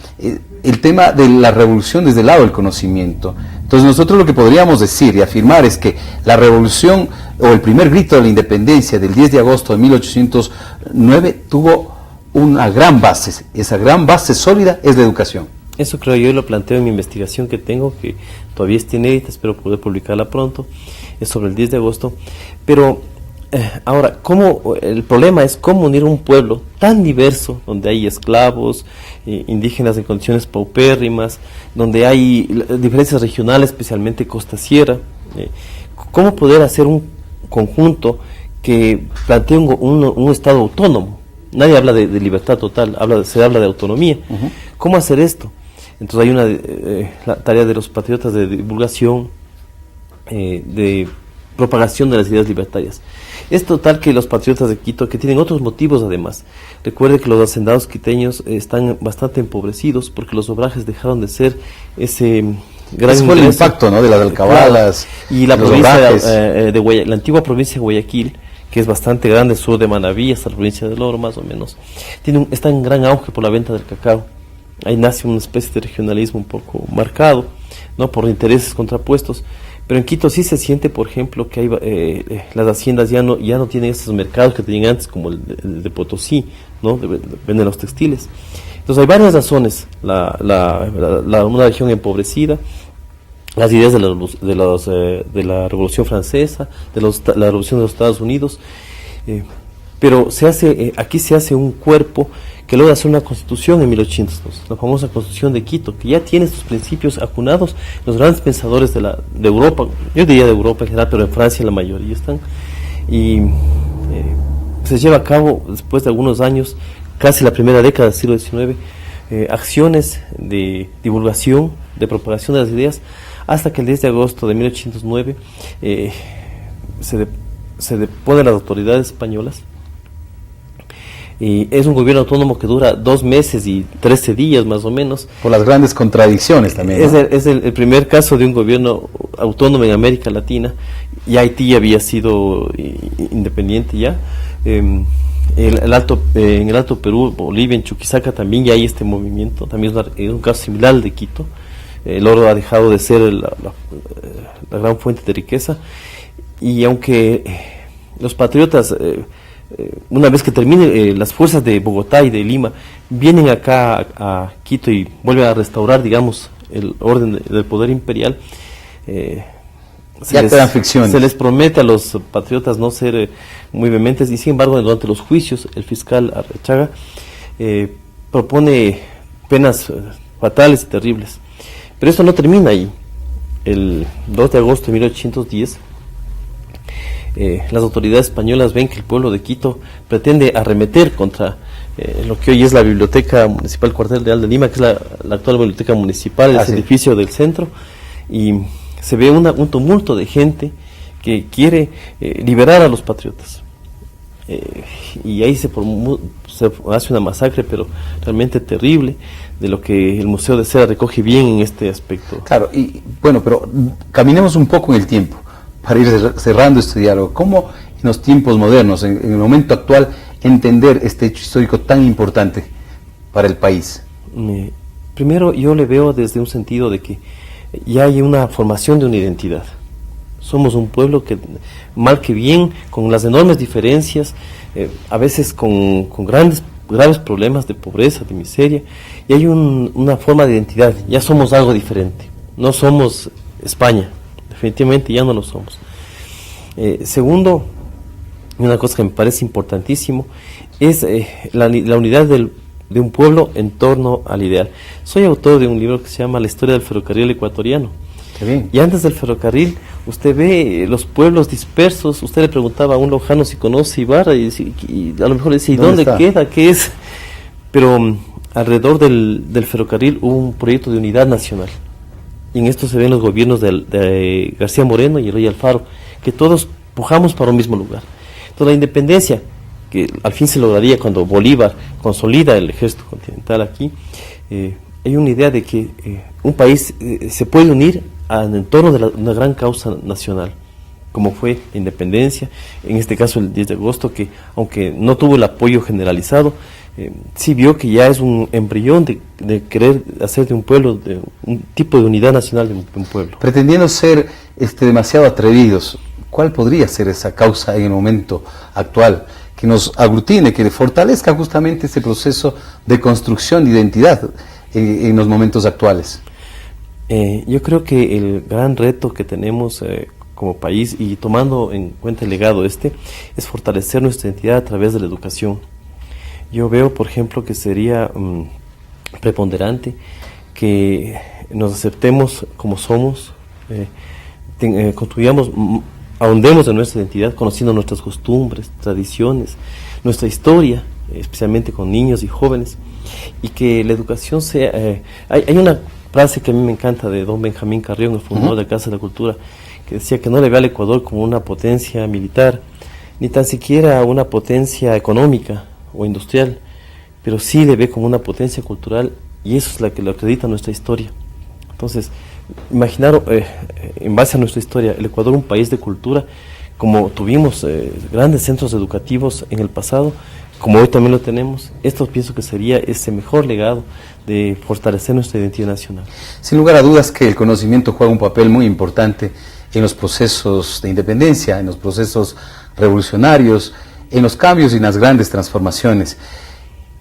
el tema de la revolución desde el lado del conocimiento. Entonces nosotros lo que podríamos decir y afirmar es que la revolución o el primer grito de la independencia del 10 de agosto de 1809 tuvo una gran base. Esa gran base sólida es la educación. Eso creo yo, y lo planteo en mi investigación que tengo, que todavía está inédita, espero poder publicarla pronto, es sobre el 10 de agosto. Pero ahora, el problema es cómo unir un pueblo tan diverso, donde hay esclavos, indígenas en condiciones paupérrimas, donde hay diferencias regionales, especialmente costa sierra, cómo poder hacer un conjunto que plantee un Estado autónomo. Nadie habla de libertad total, se habla de autonomía. Uh-huh. ¿Cómo hacer esto? Entonces hay la tarea de los patriotas de divulgación, de propagación de las ideas libertarias. Es total que los patriotas de Quito, que tienen otros motivos además, recuerde que los hacendados quiteños están bastante empobrecidos porque los obrajes dejaron de ser ese gran Ese fue el ingreso. impacto, ¿no?, de las alcabalas, claro. Y la los provincia obrajes. la antigua provincia de Guayaquil, que es bastante grande, sur de Manabí hasta la provincia del Oro más o menos, está en gran auge por la venta del cacao. Ahí nace una especie de regionalismo un poco marcado, ¿no?, por intereses contrapuestos. Pero en Quito sí se siente, por ejemplo, que las haciendas ya no tienen esos mercados que tenían antes, como el de Potosí, ¿no?, venden los textiles. Entonces hay varias razones: una región empobrecida, las ideas de la Revolución Francesa, la Revolución de los Estados Unidos, pero aquí se hace un cuerpo que logra hacer una constitución en 1802, la famosa Constitución de Quito, que ya tiene sus principios acunados. Los grandes pensadores de Europa, yo diría de Europa en general, pero en Francia la mayoría están, y se lleva a cabo después de algunos años, casi la primera década del siglo XIX, acciones de divulgación, de propagación de las ideas, hasta que el 10 de agosto de 1809 se deponen las autoridades españolas. Y es un gobierno autónomo que dura 2 meses y 13 días más o menos. Por las grandes contradicciones también, ¿no? Es el primer caso de un gobierno autónomo en América Latina. Ya Haití había sido independiente ya. En el Alto Perú, Bolivia, en Chuquisaca también ya hay este movimiento. También es un caso similar al de Quito. El oro ha dejado de ser la gran fuente de riqueza. Y aunque los patriotas... una vez que terminen las fuerzas de Bogotá y de Lima, vienen acá a Quito y vuelven a restaurar, digamos, el orden del poder imperial, se les promete a los patriotas no ser muy vehementes, y sin embargo durante los juicios el fiscal Arrechaga propone penas fatales y terribles. Pero esto no termina ahí. El 2 de agosto de 1810 las autoridades españolas ven que el pueblo de Quito pretende arremeter contra lo que hoy es la Biblioteca Municipal Cuartel Real de Lima, que es la actual Biblioteca Municipal, ese edificio del centro, y se ve un tumulto de gente que quiere liberar a los patriotas. Y ahí se hace una masacre, pero realmente terrible, de lo que el Museo de Cera recoge bien en este aspecto. Claro, y bueno, pero caminemos un poco en el tiempo, para ir cerrando este diálogo. ¿Cómo en los tiempos modernos, en el momento actual, entender este hecho histórico tan importante para el país? Primero, yo le veo desde un sentido de que ya hay una formación de una identidad. Somos un pueblo que, mal que bien, con las enormes diferencias, a veces con graves problemas de pobreza, de miseria, y hay una forma de identidad. Ya somos algo diferente. No somos España. Definitivamente ya no lo somos. Segundo, una cosa que me parece importantísimo es la unidad de un pueblo en torno al ideal. Soy autor de un libro que se llama La historia del ferrocarril ecuatoriano. Qué bien. Y antes del ferrocarril, usted ve los pueblos dispersos. Usted le preguntaba a un lojano si conoce Ibarra y a lo mejor le decía, ¿dónde queda? ¿Qué es? Pero alrededor del ferrocarril hubo un proyecto de unidad nacional. Y en esto se ven los gobiernos de García Moreno y Eloy Alfaro, que todos pujamos para un mismo lugar. Entonces la independencia, que al fin se lograría cuando Bolívar consolida el ejército continental aquí, hay una idea de que un país se puede unir en torno de una gran causa nacional, como fue la independencia, en este caso el 10 de agosto, que aunque no tuvo el apoyo generalizado, sí vio que ya es un embrión de querer hacer de un pueblo, de un tipo de unidad nacional de un pueblo. Pretendiendo ser demasiado atrevidos, ¿cuál podría ser esa causa en el momento actual que nos aglutine, que fortalezca justamente ese proceso de construcción de identidad en los momentos actuales? Yo creo que el gran reto que tenemos como país, y tomando en cuenta el legado es fortalecer nuestra identidad a través de la educación. Yo veo, por ejemplo, que sería preponderante que nos aceptemos como somos, construyamos, ahondemos en nuestra identidad, conociendo nuestras costumbres, tradiciones, nuestra historia, especialmente con niños y jóvenes, y que la educación sea... hay una frase que a mí me encanta de don Benjamín Carrión, el fundador de la Casa de la Cultura, que decía que no le ve al Ecuador como una potencia militar, ni tan siquiera una potencia económica o industrial, pero sí le ve como una potencia cultural, y eso es la que lo acredita nuestra historia. Entonces, imaginar, en base a nuestra historia, el Ecuador un país de cultura, como tuvimos grandes centros educativos en el pasado, como hoy también lo tenemos. Esto pienso que sería ese mejor legado de fortalecer nuestra identidad nacional. Sin lugar a dudas que el conocimiento juega un papel muy importante en los procesos de independencia, en los procesos revolucionarios, en los cambios y en las grandes transformaciones.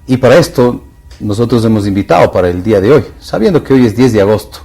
Y para esto nosotros hemos invitado para el día de hoy, sabiendo que hoy es 10 de agosto,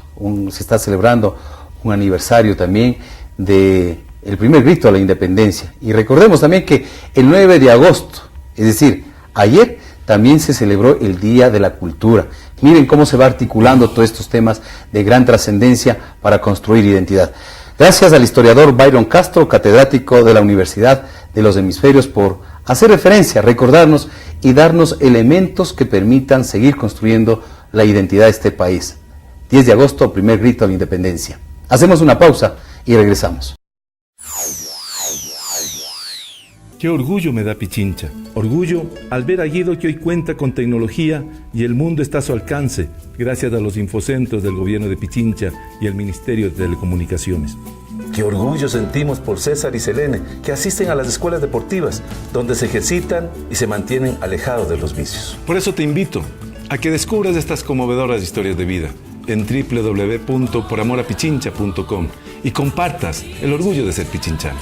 se está celebrando un aniversario también del primer grito a la independencia. Y recordemos también que el 9 de agosto, es decir, ayer, también se celebró el Día de la Cultura. Miren cómo se va articulando todos estos temas de gran trascendencia para construir identidad. Gracias al historiador Byron Castro, catedrático de la Universidad de los Hemisferios, por hacer referencia, recordarnos y darnos elementos que permitan seguir construyendo la identidad de este país. 10 de agosto, primer grito a la independencia. Hacemos una pausa y regresamos. Qué orgullo me da Pichincha. Orgullo al ver a Guido que hoy cuenta con tecnología y el mundo está a su alcance, gracias a los infocentros del gobierno de Pichincha y el Ministerio de Telecomunicaciones. Qué orgullo sentimos por César y Selene, que asisten a las escuelas deportivas, donde se ejercitan y se mantienen alejados de los vicios. Por eso te invito a que descubras estas conmovedoras historias de vida en www.poramorapichincha.com y compartas el orgullo de ser pichinchano.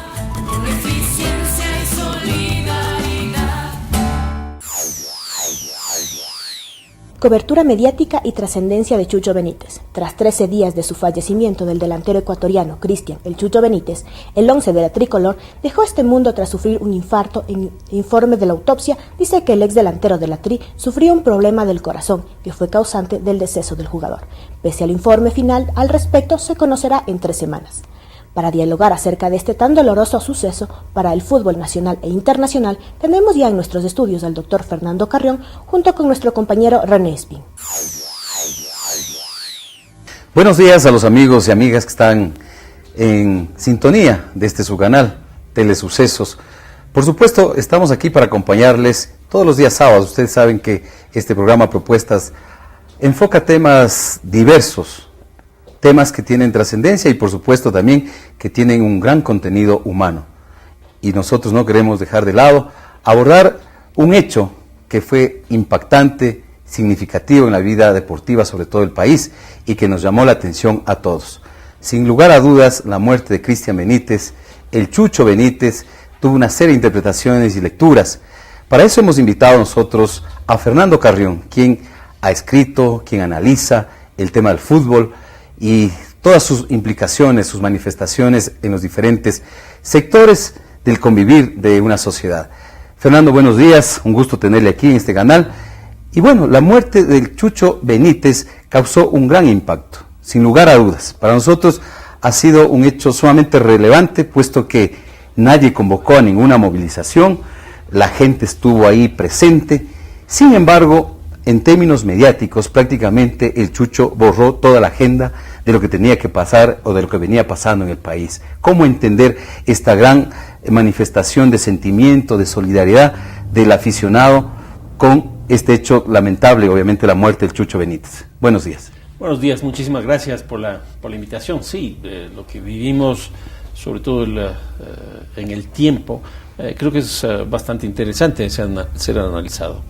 Cobertura mediática y trascendencia de Chucho Benítez. Tras 13 días de su fallecimiento del delantero ecuatoriano Cristian El Chucho Benítez, el 11 de la tricolor dejó este mundo tras sufrir un infarto. En informe de la autopsia dice que el ex delantero de la Tri sufrió un problema del corazón que fue causante del deceso del jugador. Pese al informe final, al respecto se conocerá en 3 semanas. Para dialogar acerca de este tan doloroso suceso para el fútbol nacional e internacional, tenemos ya en nuestros estudios al doctor Fernando Carrión junto con nuestro compañero René Espín. Buenos días a los amigos y amigas que están en sintonía de este su canal, Telesucesos. Por supuesto, estamos aquí para acompañarles todos los días sábados. Ustedes saben que este programa Propuestas enfoca temas diversos, temas que tienen trascendencia y por supuesto también que tienen un gran contenido humano. Y nosotros no queremos dejar de lado abordar un hecho que fue impactante, significativo en la vida deportiva, sobre todo del país, y que nos llamó la atención a todos. Sin lugar a dudas, la muerte de Cristian Benítez, el Chucho Benítez, tuvo una serie de interpretaciones y lecturas. Para eso hemos invitado nosotros a Fernando Carrión, quien ha escrito, quien analiza el tema del fútbol, y todas sus implicaciones, sus manifestaciones en los diferentes sectores del convivir de una sociedad. Fernando, buenos días, un gusto tenerle aquí en este canal. Y bueno, la muerte del Chucho Benítez causó un gran impacto, sin lugar a dudas. Para nosotros ha sido un hecho sumamente relevante, puesto que nadie convocó a ninguna movilización, la gente estuvo ahí presente. Sin embargo, en términos mediáticos, prácticamente el Chucho borró toda la agenda de lo que tenía que pasar o de lo que venía pasando en el país. ¿Cómo entender esta gran manifestación de sentimiento, de solidaridad del aficionado con este hecho lamentable, obviamente la muerte del Chucho Benítez? Buenos días. Buenos días, muchísimas gracias por la invitación. Sí, lo que vivimos, sobre todo en el tiempo, creo que es bastante interesante ser analizado.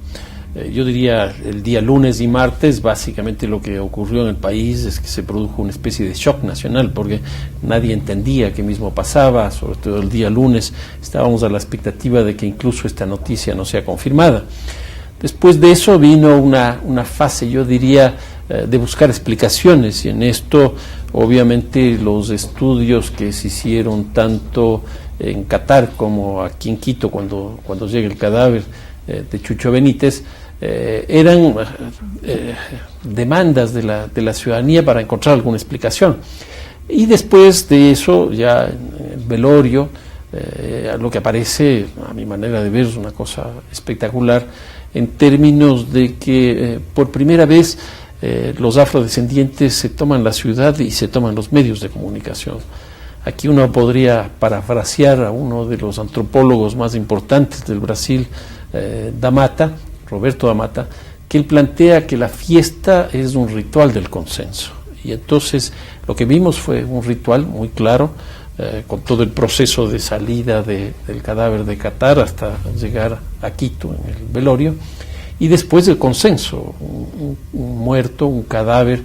Yo diría el día lunes y martes básicamente lo que ocurrió en el país es que se produjo una especie de shock nacional porque nadie entendía qué mismo pasaba, sobre todo el día lunes estábamos a la expectativa de que incluso esta noticia no sea confirmada. Después de eso vino una fase, yo diría, de buscar explicaciones, y en esto obviamente los estudios que se hicieron tanto en Qatar como aquí en Quito cuando llega el cadáver de Chucho Benítez eran demandas de la ciudadanía para encontrar alguna explicación. Y después de eso, ya en el velorio, lo que aparece, a mi manera de ver, es una cosa espectacular en términos de que por primera vez los afrodescendientes se toman la ciudad y se toman los medios de comunicación. Aquí uno podría parafrasear a uno de los antropólogos más importantes del Brasil, Roberto da Mata, que él plantea que la fiesta es un ritual del consenso. Y entonces lo que vimos fue un ritual muy claro, con todo el proceso de salida del cadáver de Qatar hasta llegar a Quito en el velorio, y después el consenso, un muerto, un cadáver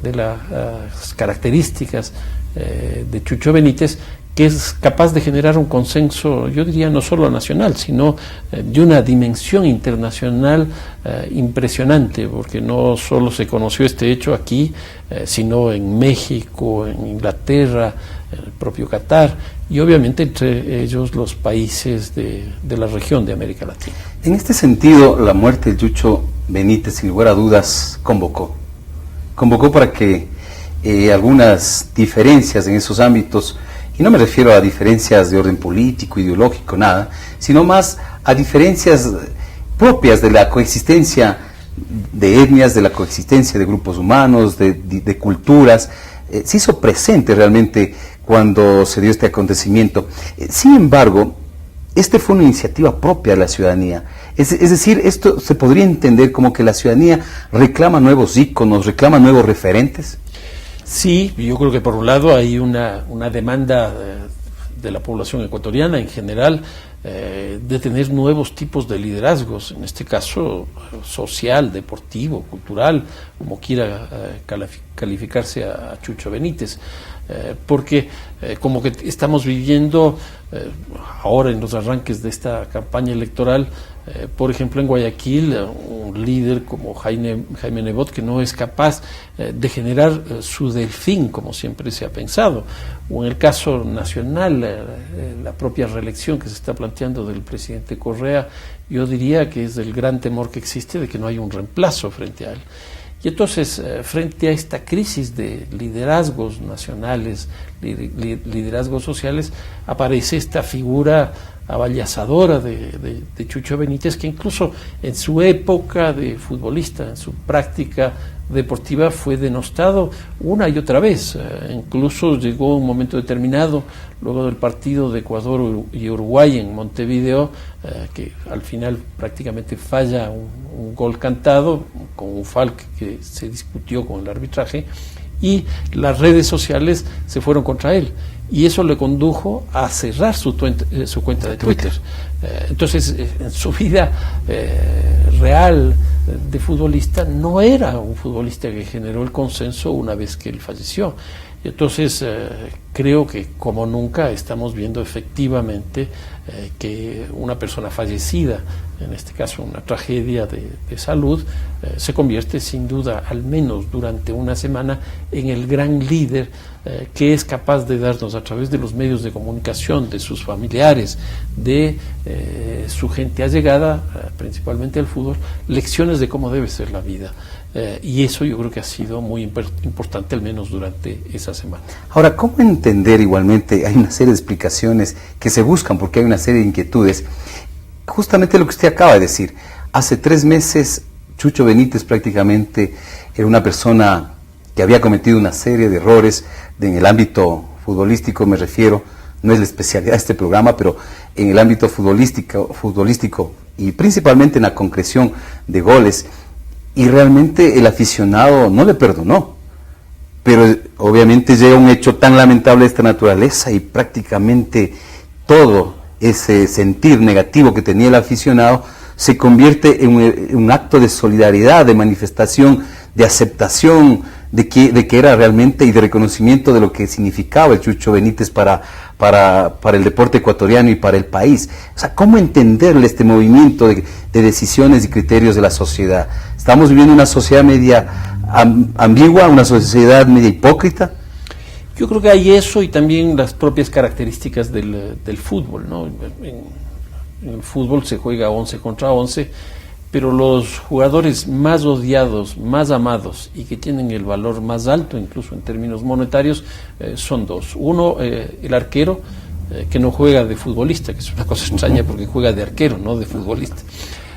de las características de Chucho Benítez, que es capaz de generar un consenso, yo diría, no solo nacional, sino de una dimensión internacional impresionante, porque no solo se conoció este hecho aquí, sino en México, en Inglaterra, en el propio Qatar, y obviamente entre ellos los países de la región de América Latina. En este sentido, la muerte de Chucho Benítez, sin lugar a dudas, convocó para que algunas diferencias en esos ámbitos, y no me refiero a diferencias de orden político, ideológico, nada, sino más a diferencias propias de la coexistencia de etnias, de la coexistencia de grupos humanos, de culturas, se hizo presente realmente cuando se dio este acontecimiento. Sin embargo, este fue una iniciativa propia de la ciudadanía. Es decir, esto se podría entender como que la ciudadanía reclama nuevos íconos, reclama nuevos referentes. Sí, yo creo que por un lado hay una demanda de la población ecuatoriana en general de tener nuevos tipos de liderazgos, en este caso social, deportivo, cultural, como quiera calificarse a Chucho Benítez, porque como que estamos viviendo ahora en los arranques de esta campaña electoral, por ejemplo en Guayaquil, un líder como Jaime Nebot, que no es capaz de generar su delfín como siempre se ha pensado, o en el caso nacional, la propia reelección que se está planteando del presidente Correa, yo diría que es el gran temor que existe de que no hay un reemplazo frente a él. Y entonces, frente a esta crisis de liderazgos nacionales, liderazgos sociales, aparece esta figura avallazadora de Chucho Benítez, que incluso en su época de futbolista, en su práctica deportiva, fue denostado una y otra vez. Incluso llegó un momento determinado, luego del partido de Ecuador y Uruguay en Montevideo, que al final prácticamente falla un gol cantado, con un foul que se discutió con el arbitraje, y las redes sociales se fueron contra él. Y eso le condujo a cerrar su cuenta de Twitter. Entonces, en su vida real de futbolista, no era un futbolista que generó el consenso una vez que él falleció. Y entonces, creo que como nunca estamos viendo efectivamente que una persona fallecida, en este caso una tragedia de salud, se convierte sin duda, al menos durante una semana, en el gran líder que es capaz de darnos a través de los medios de comunicación, de sus familiares, de su gente allegada, principalmente al fútbol, lecciones de cómo debe ser la vida. Y eso yo creo que ha sido muy importante, al menos durante esa semana. Ahora, ¿cómo entender igualmente? Hay una serie de explicaciones que se buscan porque hay una serie de inquietudes. Justamente lo que usted acaba de decir. Hace 3 meses, Chucho Benítez prácticamente era una persona que había cometido una serie de errores en el ámbito futbolístico, me refiero, no es la especialidad de este programa, pero en el ámbito futbolístico y principalmente en la concreción de goles. Y realmente el aficionado no le perdonó, pero obviamente llega un hecho tan lamentable de esta naturaleza y prácticamente todo ese sentir negativo que tenía el aficionado se convierte en un acto de solidaridad, de manifestación, de aceptación de que era realmente y de reconocimiento de lo que significaba el Chucho Benítez para el deporte ecuatoriano y para el país. O sea, ¿cómo entenderle este movimiento de decisiones y criterios de la sociedad? ¿Estamos viviendo una sociedad media ambigua, una sociedad media hipócrita? Yo creo que hay eso y también las propias características del fútbol, ¿no? En el fútbol se juega 11 contra 11, pero los jugadores más odiados, más amados y que tienen el valor más alto, incluso en términos monetarios, son 2. Uno, el arquero, que no juega de futbolista, que es una cosa extraña porque juega de arquero, no de futbolista.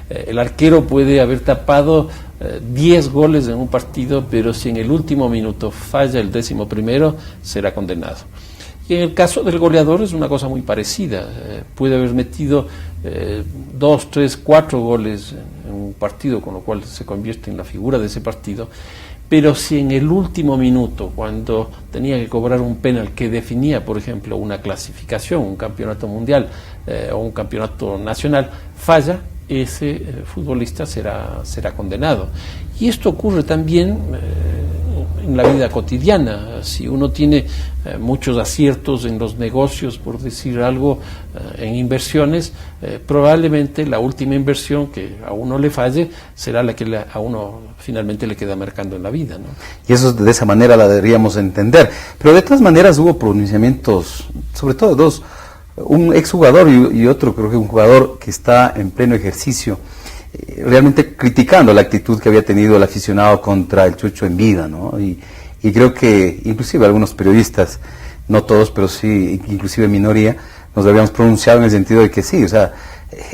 El arquero puede haber tapado 10 goles en un partido, pero si en el último minuto falla el 11º, será condenado. Y en el caso del goleador es una cosa muy parecida. Puede haber metido 2, 3, 4 goles en un partido, con lo cual se convierte en la figura de ese partido. Pero si en el último minuto, cuando tenía que cobrar un penal que definía, por ejemplo, una clasificación, un campeonato mundial o un campeonato nacional, falla, ese futbolista será condenado. Y esto ocurre también en la vida cotidiana. Si uno tiene muchos aciertos en los negocios, por decir algo, en inversiones, probablemente la última inversión que a uno le falle será la que a uno finalmente le queda marcando en la vida, ¿no? Y eso de esa manera la deberíamos entender. Pero de todas maneras hubo pronunciamientos, sobre todo dos, un exjugador y otro, creo que un jugador que está en pleno ejercicio, realmente criticando la actitud que había tenido el aficionado contra el Chucho en vida, ¿no? Y creo que inclusive algunos periodistas, no todos, pero sí, inclusive minoría, nos habíamos pronunciado en el sentido de que sí, o sea,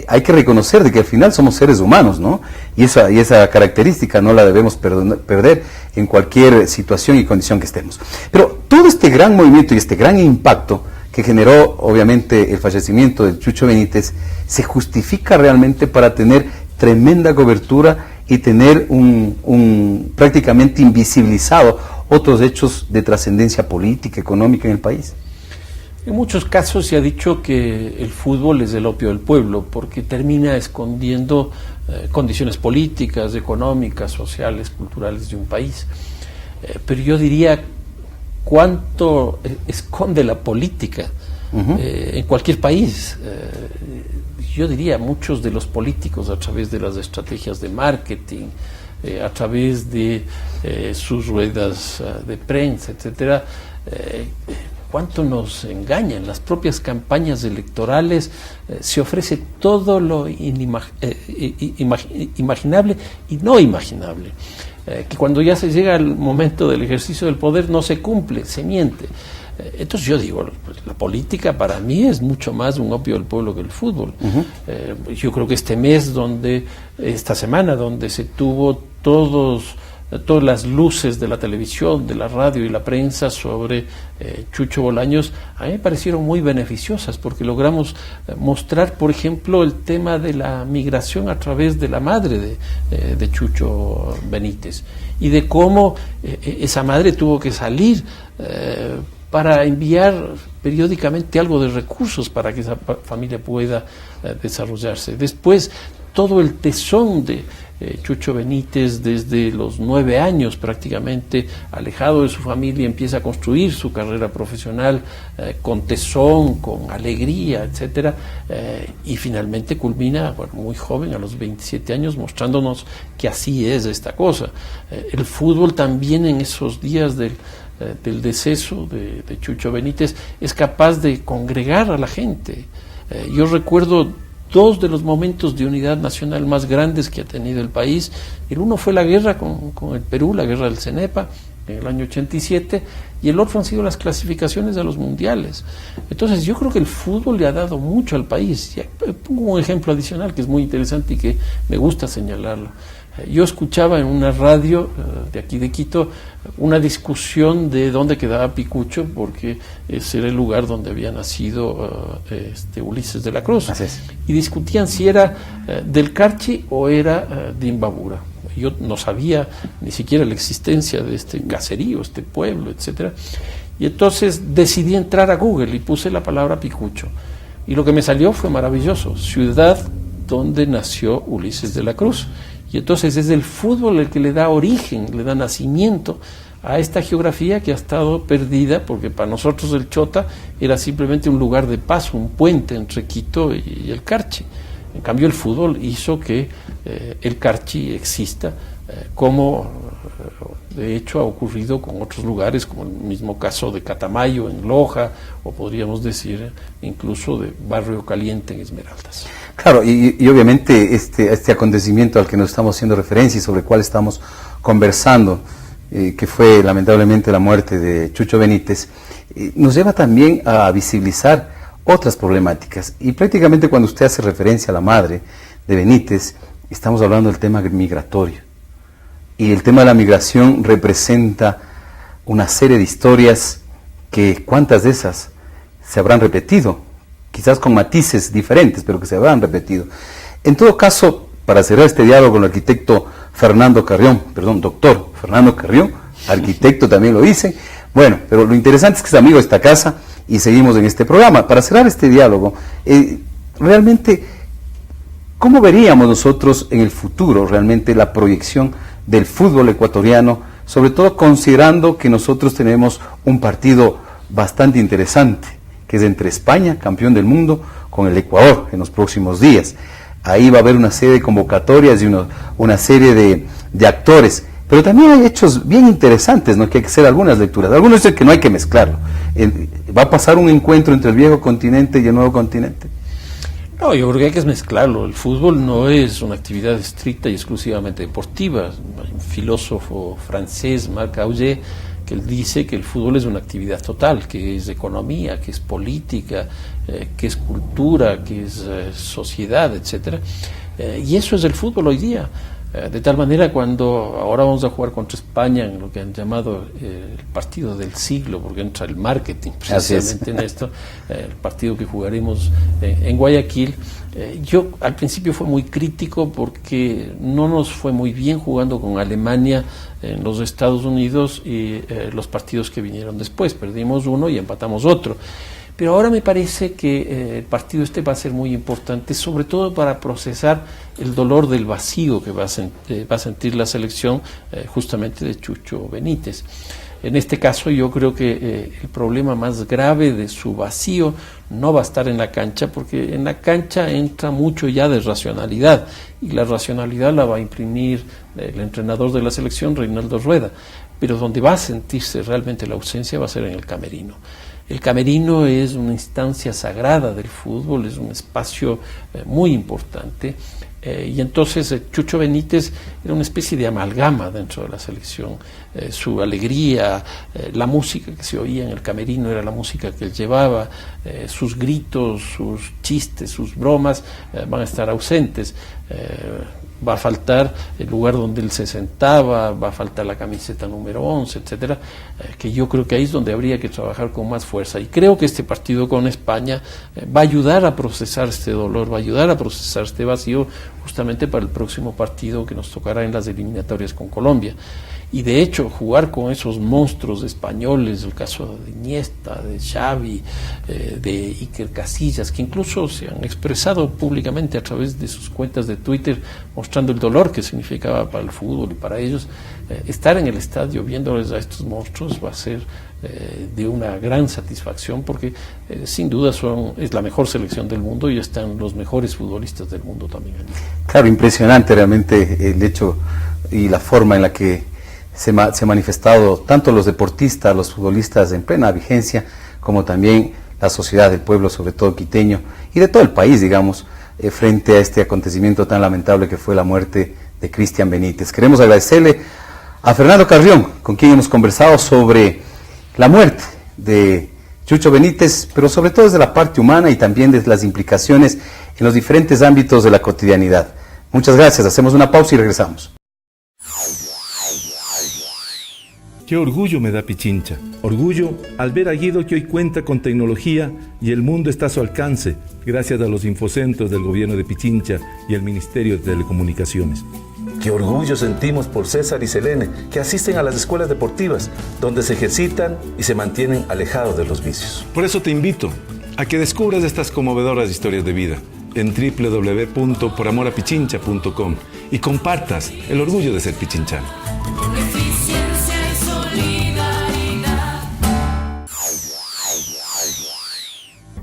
hay que reconocer de que al final somos seres humanos, ¿no? Y esa característica no la debemos perder en cualquier situación y condición que estemos. Pero todo este gran movimiento y este gran impacto que generó obviamente el fallecimiento del Chucho Benítez, se justifica realmente para tener tremenda cobertura y tener prácticamente invisibilizado otros hechos de trascendencia política, económica en el país. En muchos casos se ha dicho que el fútbol es el opio del pueblo, porque termina escondiendo condiciones políticas, económicas, sociales, culturales de un país. Pero yo diría, ¿cuánto esconde la política en cualquier país? Yo diría, muchos de los políticos, a través de las estrategias de marketing, a través de sus ruedas de prensa, etcétera, cuánto nos engañan. Las propias campañas electorales se ofrece todo lo imaginable y no imaginable, que cuando ya se llega al momento del ejercicio del poder no se cumple, se miente. Entonces yo digo, la política para mí es mucho más un opio del pueblo que el fútbol. Yo creo que esta semana donde se tuvo todas las luces de la televisión, de la radio y la prensa sobre Chucho Bolaños, a mí me parecieron muy beneficiosas, porque logramos mostrar, por ejemplo, el tema de la migración a través de la madre de Chucho Benítez, y de cómo esa madre tuvo que salir para enviar periódicamente algo de recursos para que esa familia pueda desarrollarse. Después, todo el tesón de Chucho Benítez, desde los 9 años prácticamente alejado de su familia, empieza a construir su carrera profesional con tesón, con alegría, etcétera, y finalmente culmina, muy joven, a los 27 años, mostrándonos que así es esta cosa. El fútbol también, en esos días del deceso de Chucho Benítez, es capaz de congregar a la gente. Yo recuerdo dos de los momentos de unidad nacional más grandes que ha tenido el país. El uno fue la guerra con el Perú, la guerra del Cenepa, en el año 87, y el otro han sido las clasificaciones a los mundiales. Entonces yo creo que el fútbol le ha dado mucho al país. Y pongo un ejemplo adicional que es muy interesante y que me gusta señalarlo. Yo escuchaba en una radio de aquí de Quito una discusión de dónde quedaba Picucho, porque ese era el lugar donde había nacido Ulises de la Cruz. Y discutían si era del Carchi o era de Imbabura. Yo no sabía ni siquiera la existencia de este caserío, este pueblo, etcétera. Y entonces decidí entrar a Google y puse la palabra Picucho. Y lo que me salió fue maravilloso: ciudad donde nació Ulises de la Cruz. Y entonces es el fútbol el que le da origen, le da nacimiento a esta geografía que ha estado perdida, porque para nosotros el Chota era simplemente un lugar de paso, un puente entre Quito y el Carchi. En cambio el fútbol hizo que el Carchi exista, como de hecho ha ocurrido con otros lugares, como el mismo caso de Catamayo en Loja, o podríamos decir incluso de Barrio Caliente en Esmeraldas. Claro, y obviamente este acontecimiento al que nos estamos haciendo referencia y sobre el cual estamos conversando, que fue lamentablemente la muerte de Chucho Benítez, nos lleva también a visibilizar otras problemáticas. Y prácticamente cuando usted hace referencia a la madre de Benítez, estamos hablando del tema migratorio. Y el tema de la migración representa una serie de historias que, ¿cuántas de esas se habrán repetido? Quizás con matices diferentes, pero que se habrán repetido. En todo caso, para cerrar este diálogo con el arquitecto doctor Fernando Carrión, arquitecto también lo dice. Bueno, pero lo interesante es que es amigo de esta casa y seguimos en este programa. Para cerrar este diálogo, realmente, ¿cómo veríamos nosotros en el futuro realmente la proyección del fútbol ecuatoriano, sobre todo considerando que nosotros tenemos un partido bastante interesante, que es entre España, campeón del mundo, con el Ecuador en los próximos días? Ahí va a haber una serie de convocatorias y una serie de actores, pero también hay hechos bien interesantes, ¿no?, que hay que hacer algunas lecturas. Algunos dicen que no hay que mezclarlo. ¿Va a pasar un encuentro entre el viejo continente y el nuevo continente? No, yo creo que hay que mezclarlo. El fútbol no es una actividad estricta y exclusivamente deportiva. Hay un filósofo francés, Marc Augé, que él dice que el fútbol es una actividad total, que es economía, que es política, que es cultura, que es sociedad, etcétera. Y eso es el fútbol hoy día. De tal manera, cuando ahora vamos a jugar contra España en lo que han llamado el partido del siglo, porque entra el marketing precisamente en esto, el partido que jugaremos en Guayaquil, yo al principio fue muy crítico porque no nos fue muy bien jugando con Alemania en los Estados Unidos y los partidos que vinieron después. Perdimos uno y empatamos otro. Pero ahora me parece que el partido va a ser muy importante, sobre todo para procesar el dolor del vacío que va a sentir la selección justamente de Chucho Benítez. En este caso yo creo que el problema más grave de su vacío no va a estar en la cancha, porque en la cancha entra mucho ya de racionalidad, y la racionalidad la va a imprimir el entrenador de la selección, Reinaldo Rueda, pero donde va a sentirse realmente la ausencia va a ser en el camerino. El camerino es una instancia sagrada del fútbol, es un espacio muy importante, y entonces Chucho Benítez era una especie de amalgama dentro de la selección. Su alegría, la música que se oía en el camerino era la música que él llevaba, sus gritos, sus chistes, sus bromas van a estar ausentes. Va a faltar el lugar donde él se sentaba, va a faltar la camiseta número 11, etcétera, que yo creo que ahí es donde habría que trabajar con más fuerza. Y creo que este partido con España va a ayudar a procesar este dolor, va a ayudar a procesar este vacío, justamente para el próximo partido que nos tocará en las eliminatorias con Colombia. Y de hecho, jugar con esos monstruos españoles, el caso de Iniesta, de Xavi, de Iker Casillas, que incluso se han expresado públicamente a través de sus cuentas de Twitter, mostrando el dolor que significaba para el fútbol y para ellos, estar en el estadio viéndoles a estos monstruos va a ser de una gran satisfacción, porque sin duda es la mejor selección del mundo y están los mejores futbolistas del mundo también allí. Claro, impresionante realmente el hecho y la forma en la que se ha manifestado tanto los deportistas, los futbolistas en plena vigencia, como también la sociedad del pueblo, sobre todo quiteño, y de todo el país, digamos, frente a este acontecimiento tan lamentable que fue la muerte de Cristian Benítez. Queremos agradecerle a Fernando Carrión, con quien hemos conversado sobre la muerte de Chucho Benítez, pero sobre todo desde la parte humana y también desde las implicaciones en los diferentes ámbitos de la cotidianidad. Muchas gracias, hacemos una pausa y regresamos. Qué orgullo me da Pichincha. Orgullo al ver a Guido, que hoy cuenta con tecnología y el mundo está a su alcance, gracias a los infocentros del gobierno de Pichincha y el Ministerio de Telecomunicaciones. Qué orgullo sentimos por César y Selene, que asisten a las escuelas deportivas, donde se ejercitan y se mantienen alejados de los vicios. Por eso te invito a que descubras estas conmovedoras historias de vida en www.poramorapichincha.com y compartas el orgullo de ser pichinchano.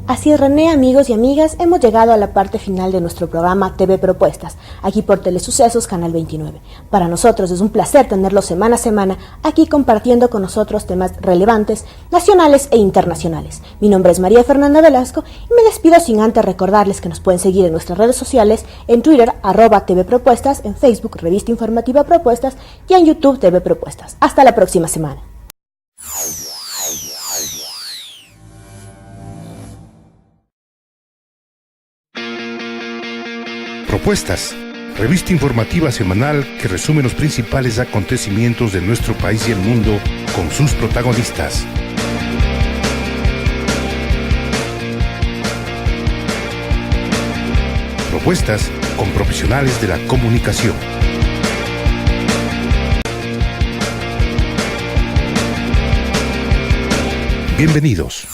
Así es, René, amigos y amigas, hemos llegado a la parte final de nuestro programa TV Propuestas, aquí por Telesucesos, Canal 29. Para nosotros es un placer tenerlos semana a semana aquí compartiendo con nosotros temas relevantes, nacionales e internacionales. Mi nombre es María Fernanda Velasco y me despido sin antes recordarles que nos pueden seguir en nuestras redes sociales, en Twitter, @TV Propuestas, en Facebook, Revista Informativa Propuestas, y en YouTube, TV Propuestas. Hasta la próxima semana. Propuestas, revista informativa semanal que resume los principales acontecimientos de nuestro país y el mundo con sus protagonistas. propuestas con profesionales de la comunicación. Bienvenidos.